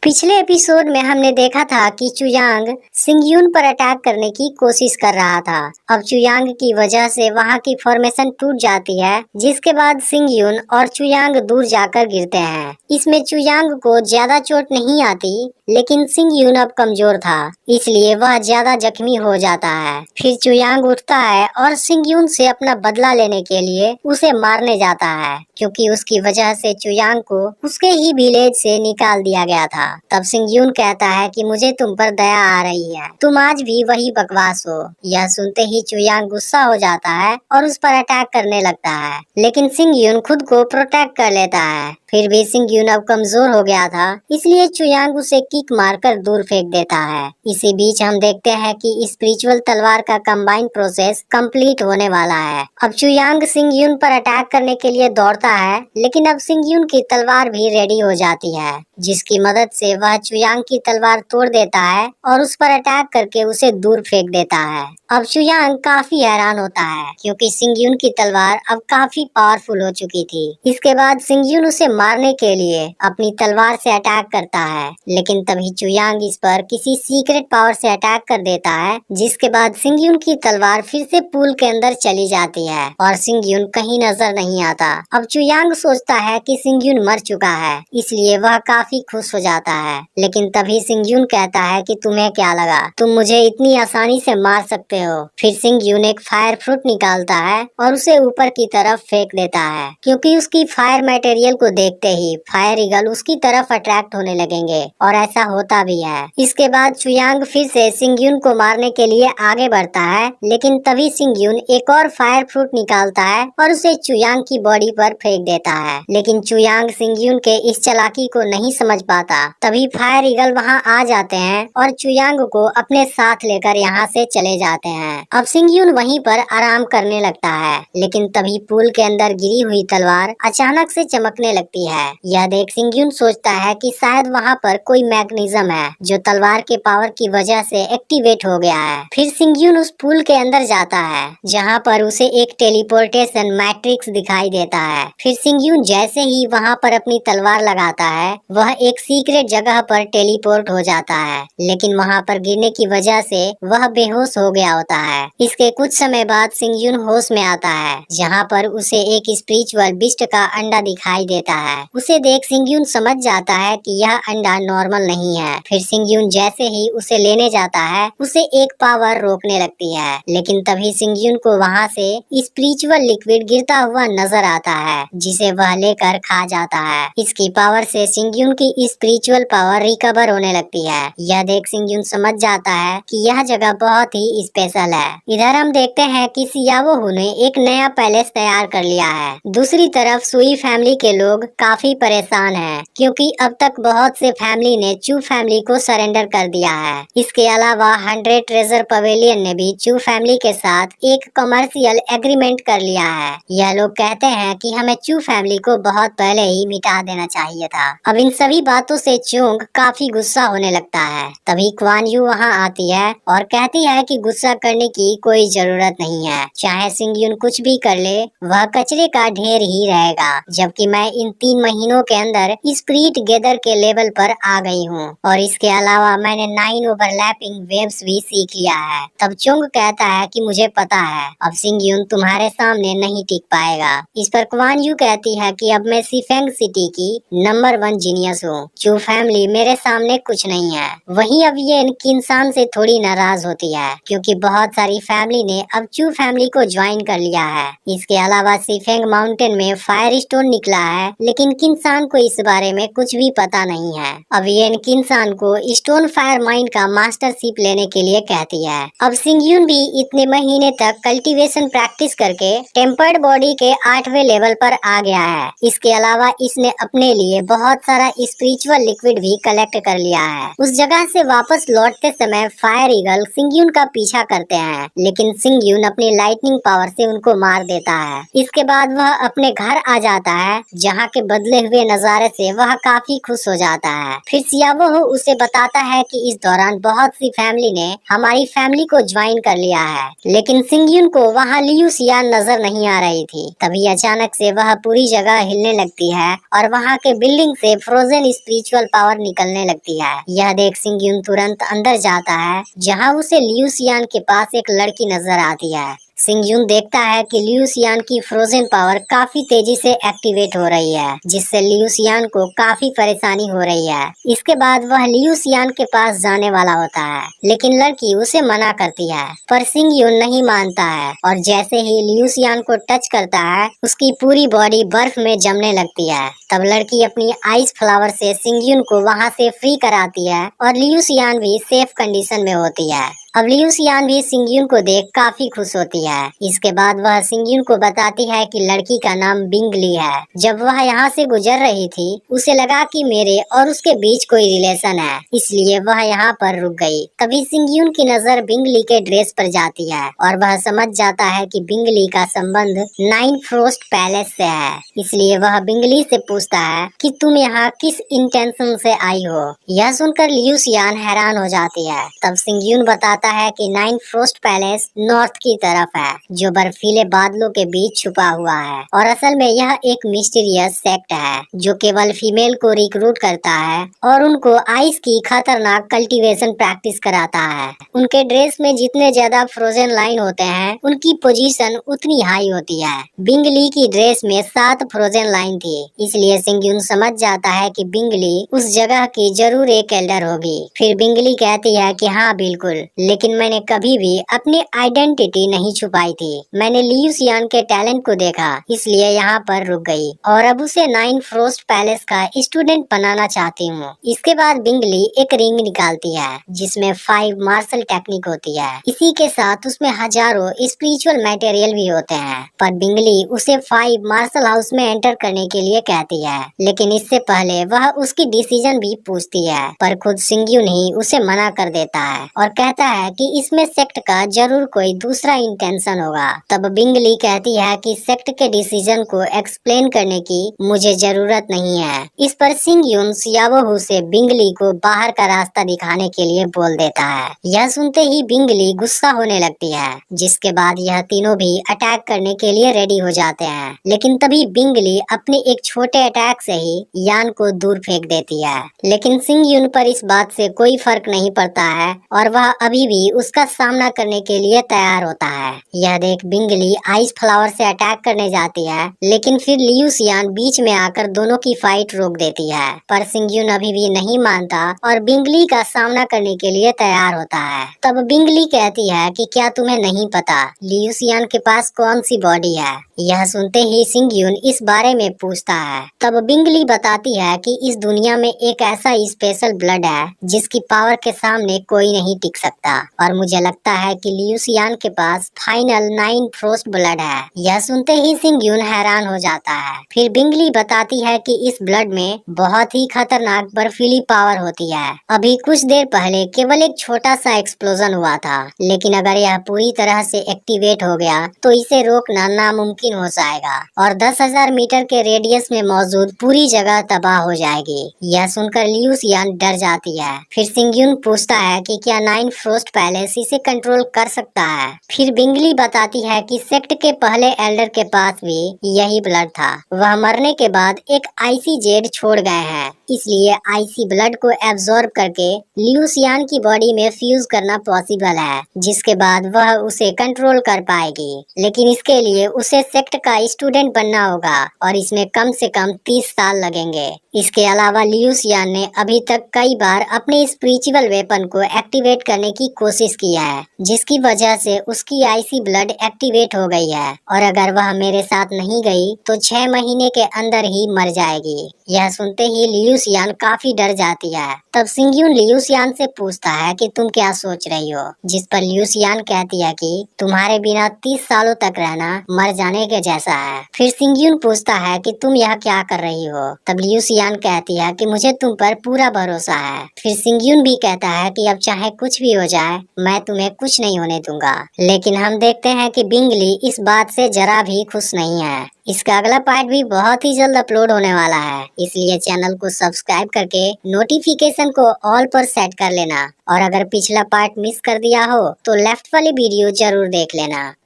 पिछले एपिसोड में हमने देखा था कि चुयांग सिंगयून पर अटैक करने की कोशिश कर रहा था। अब चुयांग की वजह से वहां की फॉर्मेशन टूट जाती है, जिसके बाद सिंगयून और चुयांग दूर जाकर गिरते हैं। इसमें चुयांग को ज्यादा चोट नहीं आती, लेकिन सिंगयून अब कमजोर था, इसलिए वह ज्यादा जख्मी हो जाता है। फिर चुयांग उठता है और सिंगयून से अपना बदला लेने के लिए उसे मारने जाता है, क्योंकि उसकी वजह से चुयांग को उसके ही विलेज से निकाल दिया गया था। तब सिंगयून कहता है कि मुझे तुम पर दया आ रही है, तुम आज भी वही बकवास हो। यह सुनते ही चुयांग गुस्सा हो जाता है और उस पर अटैक करने लगता है, लेकिन सिंगयून खुद को प्रोटेक्ट कर लेता है। फिर भी सिंगयून अब कमजोर हो गया था, इसलिए चुयांग उसे किक मारकर दूर फेंक देता है। इसी बीच हम देखते हैं कि स्पिरिचुअल तलवार का कंबाइन प्रोसेस कंप्लीट होने वाला है। अब चुयांग सिंगयून पर अटैक करने के लिए दौड़ता है, लेकिन अब सिंगयून की तलवार भी रेडी हो जाती है, जिसकी मदद से वह चुयांग की तलवार तोड़ देता है और उस पर अटैक करके उसे दूर फेंक देता है। अब चुयांग काफी हैरान होता है, क्योंकि सिंगयून की तलवार अब काफी पावरफुल हो चुकी थी। इसके बाद सिंगयून उसे मारने के लिए अपनी तलवार से अटैक करता है, लेकिन तभी चुयांग इस पर किसी सीक्रेट पावर से अटैक कर देता है, जिसके बाद सिंगयून की तलवार फिर से पूल के अंदर चली जाती है और सिंगयून कहीं नजर नहीं आता। अब चुयांग सोचता है कि सिंगयून मर चुका है, इसलिए वह काफी खुश हो जाता है। लेकिन तभी सिंगयून कहता है कि तुम्हें क्या लगा, तुम मुझे इतनी आसानी से मार सकते हो। फिर सिंगयून एक फायर फ्रूट निकालता है और उसे ऊपर की तरफ फेंक देता है, क्योंकि उसकी फायर मटेरियल को देखते ही फायर ईगल उसकी तरफ अट्रैक्ट होने लगेंगे, और ऐसा होता भी है। इसके बाद चुयांग फिर से सिंगयून को मारने के लिए आगे बढ़ता है, लेकिन तभी सिंगयून एक और फायर फ्रूट निकालता है और उसे चुयांग की बॉडी पर फेंक देता है। लेकिन चुयांग सिंगयून के इस चालाकी को नहीं समझ पाता। तभी फायर ईगल वहां आ जाते हैं और चुयांग को अपने साथ लेकर यहाँ से चले जाते हैं। अब सिंगयून वहीं पर आराम करने लगता है, लेकिन तभी पूल के अंदर गिरी हुई तलवार अचानक से चमकने लगती है। यह देख सिंगयून सोचता है कि शायद वहाँ पर कोई मैकेनिज्म है जो तलवार के पावर की वजह से एक्टिवेट हो गया है। फिर सिंगयून उस पूल के अंदर जाता है, जहाँ पर उसे एक टेलीपोर्टेशन मैट्रिक्स दिखाई देता है। फिर सिंगयून जैसे ही वहाँ पर अपनी तलवार लगाता है, वह एक सीक्रेट जगह पर टेलीपोर्ट हो जाता है, लेकिन वहाँ पर गिरने की वजह से वह बेहोश हो गया होता है। इसके कुछ समय बाद सिंगयून होश में आता है, जहाँ पर उसे एक स्पिरिचुअल बिस्ट का अंडा दिखाई देता है। उसे देख सिंगयून समझ जाता है कि यह अंडा नॉर्मल नहीं है। फिर सिंगयून जैसे ही उसे लेने जाता है, उसे एक पावर रोकने लगती है, लेकिन तभी सिंगयून को वहाँ से स्पिरिचुअल लिक्विड गिरता हुआ नजर आता है, जिसे वह लेकर खा जाता है। इसकी पावर से सिंगयून की स्पिरिचुअल पावर रिकवर होने लगती है। यह देख सिंगयून समझ जाता है कि यह जगह बहुत ही स्पेशल है। इधर हम देखते हैं कि सियावोहू ने एक नया पैलेस तैयार कर लिया है। दूसरी तरफ सुई फैमिली के लोग काफी परेशान हैं, क्योंकि अब तक बहुत से फैमिली ने चू फैमिली को सरेंडर कर दिया है। इसके अलावा 100 ट्रेजर पवेलियन ने भी चू फैमिली के साथ एक कमर्शियल एग्रीमेंट कर लिया है। यह लोग कहते हैं कि हमें चू फैमिली को बहुत पहले ही मिटा देना चाहिए था। अब इन सभी बातों से चोंग काफी गुस्सा होने लगता है। तभी क्वान यू वहाँ आती है और कहती है कि गुस्सा करने की कोई जरूरत नहीं है, चाहे सिंगयून कुछ भी कर ले, वह कचरे का ढेर ही रहेगा। जबकि मैं इन 3 महीनों के अंदर स्पिरिट गेदर के लेवल पर आ गई हूँ, और इसके अलावा मैंने 9 ओवरलैपिंग वेव्स भी सीख लिया है। तब चोंग कहता है कि मुझे पता है, अब सिंगयून तुम्हारे सामने नहीं टिक पाएगा। इस पर क्वान यू कहती है कि अब मैं सिफेंग सिटी की नंबर 1 जीनियस हूँ, चू फैमिली मेरे सामने कुछ नहीं है। वहीं अब ये किंसान से थोड़ी नाराज होती है, क्योंकि बहुत सारी फैमिली ने अब चू फैमिली को ज्वाइन कर लिया है। इसके अलावा सिफेंग माउंटेन में फायर स्टोन निकला है, लेकिन किंसान को इस बारे में कुछ भी पता नहीं है। अब ये किंसान को स्टोन फायर माइंड का मास्टरशिप लेने के लिए कहती है। अब सिंगयून भी इतने महीने तक कल्टीवेशन प्रैक्टिस करके टेम्पर्ड बॉडी के 8वें लेवल पर आ गया है। इसके अलावा इसने अपने लिए बहुत सारा स्पिरिचुअल लिक्विड भी कलेक्ट कर लिया है। उस जगह से वापस लौटते समय फायर ईगल सिंगयून का पीछा करते हैं, लेकिन सिंग यून अपनी लाइटनिंग पावर से उनको मार देता है। इसके बाद वह अपने घर आ जाता है, जहाँ के बदले हुए नजारे से वह काफी खुश हो जाता है। फिर सियावो उसे बताता है कि इस दौरान बहुत सी फैमिली ने हमारी फैमिली को ज्वाइन कर लिया है, लेकिन सिंग यून को वहाँ लियू सियान नजर नहीं आ रही थी। तभी अचानक से वह पूरी जगह हिलने लगती है और वहाँ के बिल्डिंग से फ्रोजन स्पिरिचुअल पावर निकलने लगती है। यह देख सिंग यून तुरंत अंदर जाता है, जहाँ उसे लियू सियान के पास एक लड़की नजर आती है। सिंग यून देखता है कि लियू सियान की फ्रोजन पावर काफी तेजी से एक्टिवेट हो रही है, जिससे लियू सियान को काफी परेशानी हो रही है। इसके बाद वह लियू सियान के पास जाने वाला होता है, लेकिन लड़की उसे मना करती है, पर सिंग यून नहीं मानता है और जैसे ही लियू सियान को टच करता है, उसकी पूरी बॉडी बर्फ में जमने लगती है। तब लड़की अपनी आइस फ्लावर से सिंग यून को वहाँ से फ्री कराती है और लियू सियान भी सेफ कंडीशन में होती है। अब लियू सियान भी सिंग यून को देख काफी खुश होती है। इसके बाद वह सिंग यून को बताती है कि लड़की का नाम बिंग ली है। जब वह यहाँ से गुजर रही थी, उसे लगा कि मेरे और उसके बीच कोई रिलेशन है, इसलिए वह यहाँ पर रुक गई। तभी सिंग यून की नजर बिंग ली के ड्रेस पर जाती है और वह समझ जाता है कि बिंग ली का संबंध नाइन फ्रोस्ट पैलेस से है। इसलिए वह बिंग ली से पूछता है कि तुम यहाँ किस इंटेंशन से आई हो। यह सुनकर लियू सियान हैरान हो जाती है। तब सिंग यून बताता है कि नाइन फ्रोस्ट पैलेस नॉर्थ की तरफ है, जो बर्फीले बादलों के बीच छुपा हुआ है, और असल में यह एक मिस्टीरियस सेक्ट है जो केवल फीमेल को रिक्रूट करता है और उनको आइस की खतरनाक कल्टीवेशन प्रैक्टिस कराता है। उनके ड्रेस में जितने ज्यादा फ्रोजन लाइन होते हैं, उनकी पोजीशन उतनी हाई होती है। बिंग ली की ड्रेस में 7 फ्रोजन लाइन थी, इसलिए सिंग यून समझ जाता है कि बिंग ली उस जगह की जरूर एक एल्डर होगी। फिर बिंग ली कहती है कि हाँ बिल्कुल, लेकिन मैंने कभी भी अपनी आइडेंटिटी नहीं छुपाई थी। मैंने लियू सियान के टैलेंट को देखा, इसलिए यहाँ पर रुक गई और अब उसे नाइन फ्रोस्ट पैलेस का स्टूडेंट बनाना चाहती हूँ। इसके बाद बिंग ली एक रिंग निकालती है, जिसमें 5 मार्शल टेक्निक होती है। इसी के साथ उसमें हजारों स्पिरिचुअल मटेरियल भी होते हैं, पर बिंग ली उसे 5 मार्शल हाउस में एंटर करने के लिए कहती है, लेकिन इससे पहले वह उसकी डिसीजन भी पूछती है, पर खुद सिंग यून ही उसे मना कर देता है और कहता है कि इसमें सेक्ट का जरूर कोई दूसरा इंटेंशन होगा। तब बिंग ली कहती है कि सेक्ट के डिसीजन को एक्सप्लेन करने की मुझे जरूरत नहीं है। इस पर सिंग यून सियावो से बिंग ली को बाहर का रास्ता दिखाने के लिए बोल देता है। यह सुनते ही बिंग ली गुस्सा होने लगती है, जिसके बाद यह तीनों भी अटैक करने के लिए रेडी हो जाते हैं, लेकिन तभी बिंग ली अपने एक छोटे अटैक से ही यान को दूर फेंक देती है। लेकिन सिंग यून पर इस बात से कोई फर्क नहीं पड़ता है और वह अभी भी उसका सामना करने के लिए तैयार होता है। यह देख बिंग ली आइस फ्लावर से अटैक करने जाती है, लेकिन फिर लियू सियान बीच में आकर दोनों की फाइट रोक देती है, पर सिंग यून अभी भी नहीं मानता और बिंग ली का सामना करने के लिए तैयार होता है। तब बिंग ली कहती है कि क्या तुम्हें नहीं पता लियू सियान के पास कौन सी बॉडी है। यह सुनते ही सिंग यून इस बारे में पूछता है। तब बिंग ली बताती है कि इस दुनिया में एक ऐसा स्पेशल ब्लड है जिसकी पावर के सामने कोई नहीं टिक सकता, और मुझे लगता है कि लियू सियान के पास फाइनल 9 फ्रोस्ट ब्लड है। यह सुनते ही सिंग यून हैरान हो जाता है। फिर बिंग ली बताती है कि इस ब्लड में बहुत ही खतरनाक बर्फीली पावर होती है। अभी कुछ देर पहले केवल एक छोटा सा एक्सप्लोजन हुआ था, लेकिन अगर यह पूरी तरह से एक्टिवेट हो गया तो इसे रोकना नामुमकिन हो जाएगा और 10,000 मीटर के रेडियस में मौजूद पूरी जगह तबाह हो जाएगी। यह सुनकर लियू सियान डर जाती है। फिर सिंग यून पूछता है कि क्या 9 फ्रोस्ट पैलेस इसे कंट्रोल कर सकता है। फिर बिंग ली बताती है कि सेक्ट के पहले एल्डर के पास भी यही ब्लड था। वह मरने के बाद एक आईसी जेड छोड़ गए हैं, इसलिए आईसी ब्लड को एब्जॉर्ब करके लियू सियान की बॉडी में फ्यूज करना पॉसिबल है, जिसके बाद वह उसे कंट्रोल कर पाएगी। लेकिन इसके लिए उसे सेक्ट का स्टूडेंट बनना होगा और इसमें कम से कम 30 साल लगेंगे। इसके अलावा लियू सियान ने अभी तक कई बार अपने स्पिरिचुअल वेपन को एक्टिवेट करने की कोशिश की है, जिसकी वजह से उसकी आईसी ब्लड एक्टिवेट हो गई है, और अगर वह मेरे साथ नहीं गई तो 6 महीने के अंदर ही मर जाएगी। यह सुनते ही लियू सियान काफी डर जाती है। तब सिंग यून लियू सियान से पूछता है कि तुम क्या सोच रही हो, जिस पर लियू सियान कहती है कि तुम्हारे बिना 30 सालों तक रहना मर जाने के जैसा है। फिर सिंग यून पूछता है कि तुम यह क्या कर रही हो। तब लियू सियान चुयांग कहती है कि मुझे तुम पर पूरा भरोसा है। फिर सिंगयून भी कहता है कि अब चाहे कुछ भी हो जाए मैं तुम्हें कुछ नहीं होने दूंगा। लेकिन हम देखते हैं कि बिंगली इस बात से जरा भी खुश नहीं है। इसका अगला पार्ट भी बहुत ही जल्द अपलोड होने वाला है, इसलिए चैनल को सब्सक्राइब करके नोटिफिकेशन को ऑल पर सेट कर लेना। और अगर पिछला पार्ट मिस कर दिया हो तो लेफ्ट वाली वीडियो जरूर देख लेना।